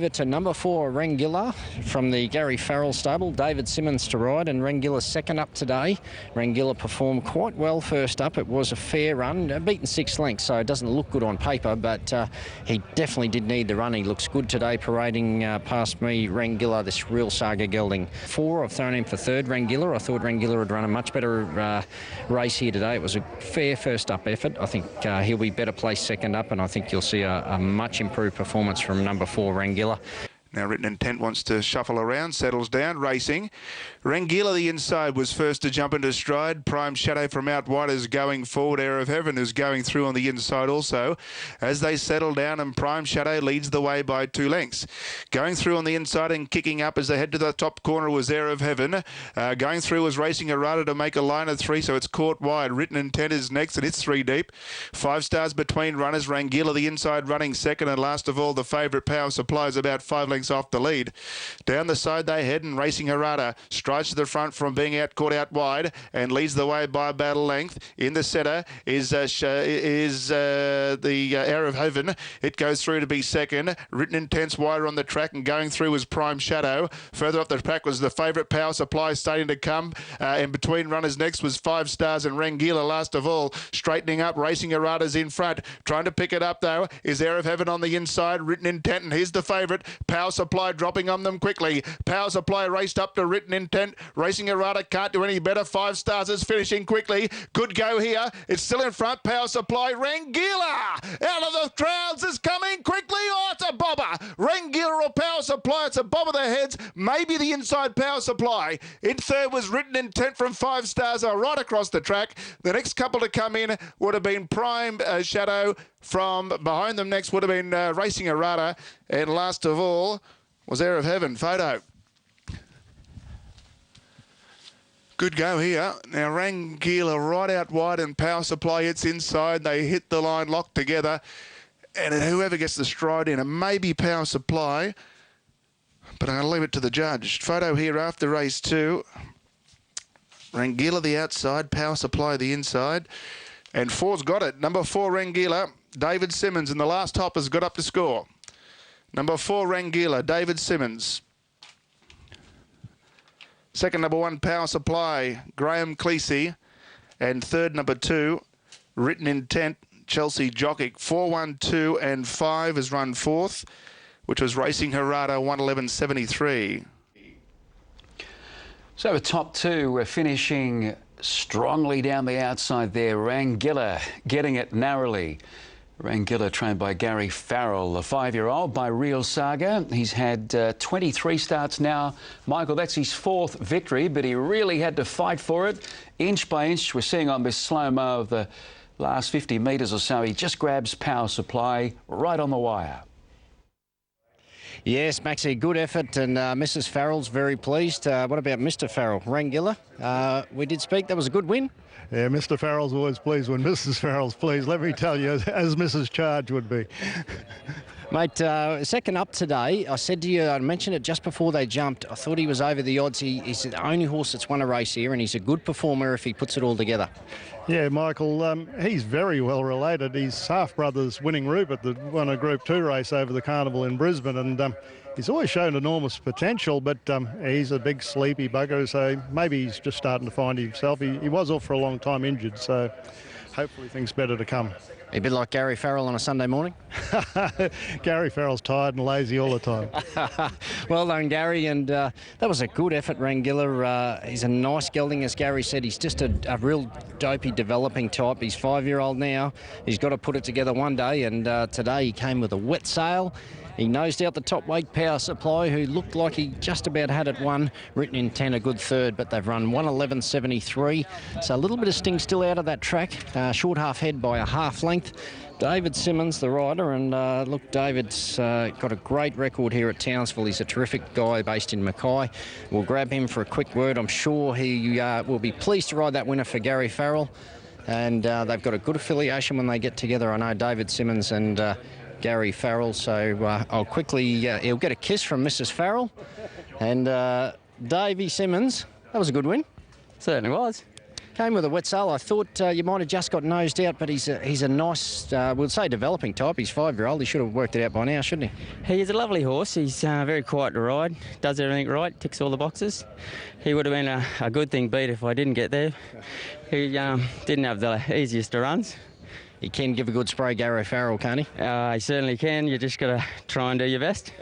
To number 4, Rangilla from the Gary Farrell stable. David Simmons to ride, and Rangilla's second up today. Rangilla performed quite well first up. It was a fair run, beaten 6 lengths, so it doesn't look good on paper, but he definitely did need the run. He looks good today, parading past me. Rangilla, this real saga gelding. 4, I've thrown him for third. Rangilla, I thought Rangilla would run a much better race here today. It was a fair first up effort. I think he'll be better placed second up, and I think you'll see a much improved performance from number 4, Rangilla. Now Written Intent wants to shuffle around, settles down, racing. Rangilla, the inside, was first to jump into stride. Prime Shadow from out wide is going forward. Air of Heaven is going through on the inside also. As they settle down, and Prime Shadow leads the way by 2 lengths. Going through on the inside and kicking up as they head to the top corner was Air of Heaven. Going through was Racing Errata to make a line of 3, so it's caught wide. Written Intent is next, and it's 3 deep. 5 stars between runners. Rangilla, the inside, running second, and last of all, the favourite Power Supply is about 5 lengths off the lead. Down the side they head, and Racing Errata strides to the front from being caught out wide and leads the way by a battle length. In the centre is the Air of Heaven. It goes through to be second. Written Intent's wider on the track, and going through was Prime Shadow. Further up the track was the favourite Power Supply starting to come, and between runners next was 5 stars and Rangilla last of all. Straightening up, Racing Errata's in front. Trying to pick it up though is Air of Heaven on the inside. Written Intent, and here's the favourite Power Supply dropping on them quickly. Power Supply raced up to Written Intent. Racing Errata can't do any better. 5 stars is finishing quickly. Good go here. It's still in front. Power Supply. Rangilla out of the crowds is coming quickly. Oh, it's a bobber. Rangilla or Power Supply. It's a bob of the heads. Maybe the inside Power Supply. In third was Written Intent from 5 stars right across the track. The next couple to come in would have been Prime Shadow. From behind them next would have been Racing Errata. And last of all was Air of Heaven. Photo. Good go here. Now Rangilla right out wide, and Power Supply hits inside. They hit the line locked together, and whoever gets the stride in, it may be Power Supply, but I'll leave it to the judge. Photo here after race 2. Rangilla the outside, Power Supply the inside, and 4's got it. Number 4 Rangilla, David Simmons, and the last hop has got up to score. Number 4 Rangilla, David Simmons. Second, number 1, Power Supply, Graham Cleese. And third, number 2, Written Intent, Chelsea Jockick. 4, 1, 2, and 5 has run 4th, which was Racing Errata, 1:11.73. So the top 2 were finishing strongly down the outside there. Rangilla getting it narrowly. Rangilla trained by Gary Farrell, the 5-year-old by Real Saga. He's had 23 starts now. Michael, that's his 4th victory, but he really had to fight for it. Inch by inch, we're seeing on this slow-mo of the last 50 metres or so, he just grabs Power Supply right on the wire. Yes, Maxie, good effort, and Mrs. Farrell's very pleased. What about Mr. Farrell? Rangilla, we did speak. That was a good win. Yeah, Mr. Farrell's always pleased when Mrs. Farrell's pleased, let me tell you, as Mrs. Charge would be. Mate, second up today, I said to you, I mentioned it just before they jumped, I thought he was over the odds. He's the only horse that's won a race here, and he's a good performer if he puts it all together. Yeah, Michael, he's very well related. He's half-brothers Winning Rupert that won a Group 2 race over the Carnival in Brisbane, and he's always shown enormous potential, but he's a big sleepy bugger, so maybe he's just starting to find himself. He was off for a long time injured, so hopefully things better to come. A bit like Gary Farrell on a Sunday morning. Gary Farrell's tired and lazy all the time. Well done, Gary, and that was a good effort, Rangilla. He's a nice gelding, as Gary said. He's just a real dopey developing type. He's 5-year-old now. He's got to put it together one day, and today he came with a wet sail. He nosed out the top weight Power Supply, who looked like he just about had it won. Written Intent a good third, but they've run 1:11.73. So a little bit of sting still out of that track. Short half head by a half length. David Simmons, the rider, and look, David's got a great record here at Townsville. He's a terrific guy based in Mackay. We'll grab him for a quick word. I'm sure he will be pleased to ride that winner for Gary Farrell. And they've got a good affiliation when they get together. I know David Simmons and Gary Farrell, so I'll quickly, he'll get a kiss from Mrs. Farrell. And Davey Simmons, that was a good win. Certainly was. Came with a Wetzel. I thought you might have just got nosed out, but he's a nice, we'll say developing type. He's 5-year-old. He should have worked it out by now, shouldn't he? He's a lovely horse. He's very quiet to ride, does everything right, ticks all the boxes. He would have been a good thing beat if I didn't get there. He didn't have the easiest of runs. He can give a good spray, Gary Farrell, can't he? He certainly can. You just got to try and do your best.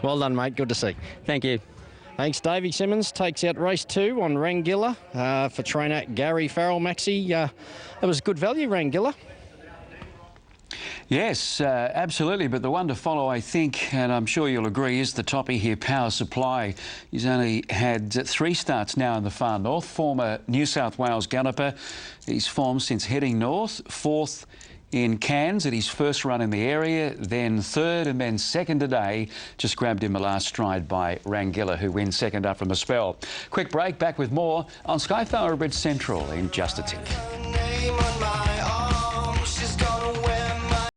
Well done, mate. Good to see. Thank you. Thanks, Davey Simmons takes out race 2 on Rangilla for trainer Gary Farrell. Maxie, that was good value, Rangilla. Yes, absolutely. But the one to follow, I think, and I'm sure you'll agree, is the toppy here, Power Supply. He's only had 3 starts now in the far north. Former New South Wales galloper. He's formed since heading north. 4th in Cairns at his first run in the area, then 3rd and then 2nd today. Just grabbed him a last stride by Rangilla, who wins 2nd up from a spell. Quick break, back with more on Sky Thoroughbred Central in just a tick.